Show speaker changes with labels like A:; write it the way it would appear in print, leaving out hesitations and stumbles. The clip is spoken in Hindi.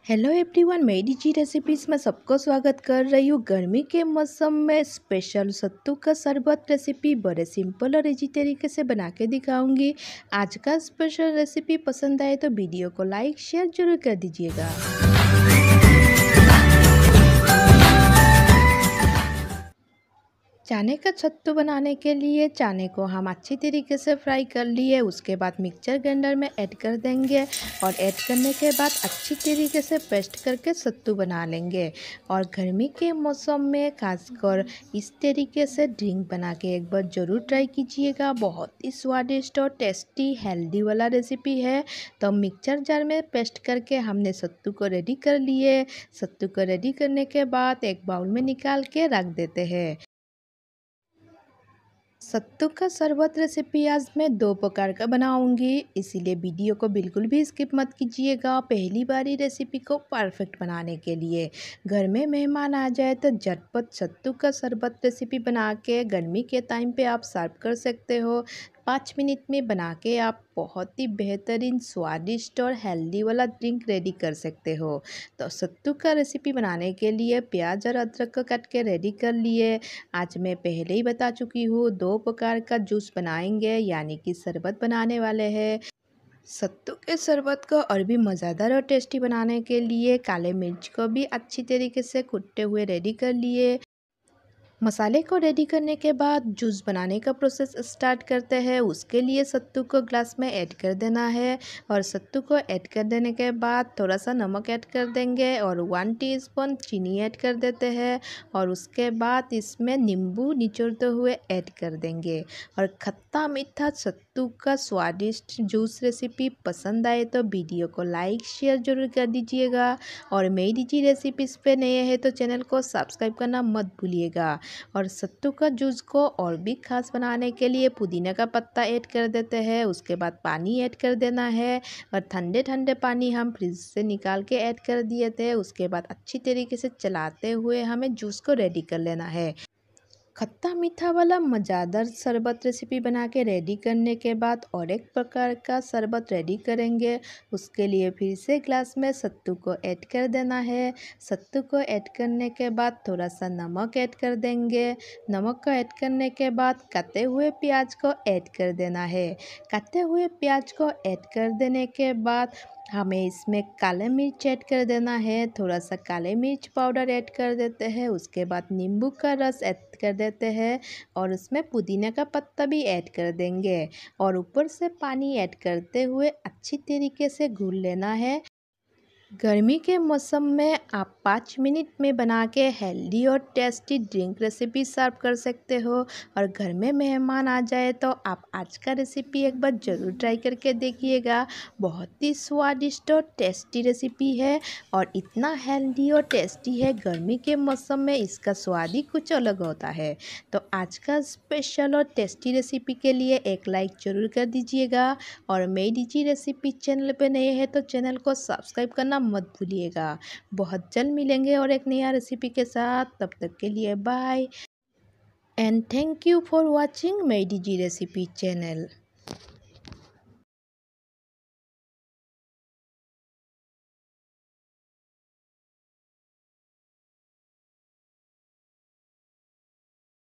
A: हेलो एवरीवन, मेरी जी रेसिपीज़ में सबको स्वागत कर रही हूँ। गर्मी के मौसम में स्पेशल सत्तू का शरबत रेसिपी बड़े सिंपल और इजी तरीके से बना के दिखाऊंगी। आज का स्पेशल रेसिपी पसंद आए तो वीडियो को लाइक शेयर जरूर कर दीजिएगा। चाने का सत्तू बनाने के लिए चाने को हम अच्छी तरीके से फ्राई कर लिए, उसके बाद मिक्सचर ग्राइंडर में ऐड कर देंगे और ऐड करने के बाद अच्छी तरीके से पेस्ट करके सत्तू बना लेंगे। और गर्मी के मौसम में खासकर इस तरीके से ड्रिंक बना के एक बार ज़रूर ट्राई कीजिएगा। बहुत ही स्वादिष्ट और टेस्टी हेल्दी वाला रेसिपी है। तो मिक्सचर जार में पेस्ट करके हमने सत्तू को रेडी कर लिए। सत्तू को रेडी करने के बाद एक बाउल में निकाल के रख देते हैं। सत्तू का शरबत रेसिपी आज मैं 2 प्रकार का बनाऊंगी, इसीलिए वीडियो को बिल्कुल भी स्किप मत कीजिएगा। पहली बारी रेसिपी को परफेक्ट बनाने के लिए घर में मेहमान आ जाए तो झटपट सत्तू का शरबत रेसिपी बना के गर्मी के टाइम पे आप सर्व कर सकते हो। 5 मिनट में बना के आप बहुत ही बेहतरीन स्वादिष्ट और हेल्दी वाला ड्रिंक रेडी कर सकते हो। तो सत्तू का रेसिपी बनाने के लिए प्याज और अदरक को काट के रेडी कर लिए। आज मैं पहले ही बता चुकी हूँ 2 प्रकार का जूस बनाएंगे, यानी कि शरबत बनाने वाले हैं। सत्तू के शरबत को और भी मज़ेदार और टेस्टी बनाने के लिए काले मिर्च को भी अच्छी तरीके से कुटे हुए रेडी कर लिए। मसाले को रेडी करने के बाद जूस बनाने का प्रोसेस स्टार्ट करते हैं। उसके लिए सत्तू को ग्लास में ऐड कर देना है और सत्तू को ऐड कर देने के बाद थोड़ा सा नमक ऐड कर देंगे और 1 टीस्पून चीनी ऐड कर देते हैं और उसके बाद इसमें नींबू निचोड़ते हुए ऐड कर देंगे। और खट्टा मीठा सत्तू का स्वादिष्ट जूस रेसिपी पसंद आए तो वीडियो को लाइक शेयर जरूर कर दीजिएगा। और मेरी जी रेसिपीज़ पे नए हैं तो चैनल को सब्सक्राइब करना मत भूलिएगा। और सत्तू का जूस को और भी खास बनाने के लिए पुदीना का पत्ता ऐड कर देते हैं। उसके बाद पानी ऐड कर देना है और ठंडे ठंडे पानी हम फ्रिज से निकाल के ऐड कर दिए थे। उसके बाद अच्छी तरीके से चलाते हुए हमें जूस को रेडी कर लेना है। खट्टा मीठा वाला मज़ेदार शरबत रेसिपी बना के रेडी करने के बाद और एक प्रकार का शरबत रेडी करेंगे। उसके लिए फिर से ग्लास में सत्तू को ऐड कर देना है। सत्तू को ऐड करने के बाद थोड़ा सा नमक ऐड कर देंगे। नमक को ऐड करने के बाद कटे हुए प्याज को ऐड कर देना है। कटे हुए प्याज को ऐड कर देने के बाद हमें इसमें काले मिर्च ऐड कर देना है। थोड़ा सा काले मिर्च पाउडर ऐड कर देते हैं। उसके बाद नींबू का रस ऐड कर देते हैं और उसमें पुदीना का पत्ता भी ऐड कर देंगे और ऊपर से पानी ऐड करते हुए अच्छी तरीके से घोल लेना है। गर्मी के मौसम में आप 5 मिनट में बना के हेल्दी और टेस्टी ड्रिंक रेसिपी सर्व कर सकते हो। और घर में मेहमान आ जाए तो आप आज का रेसिपी एक बार ज़रूर ट्राई करके देखिएगा। बहुत ही स्वादिष्ट और टेस्टी रेसिपी है और इतना हेल्दी और टेस्टी है। गर्मी के मौसम में इसका स्वाद ही कुछ अलग होता है। तो आज का स्पेशल और टेस्टी रेसिपी के लिए एक लाइक ज़रूर कर दीजिएगा। और मेरी जी रेसिपी चैनल पे नए हैं तो चैनल को सब्सक्राइब करना मत भूलिएगा। बहुत जल्द मिलेंगे और एक नया रेसिपी के साथ। तब तक के लिए bye and thank you for watching मेरी जी रेसिपी चैनल।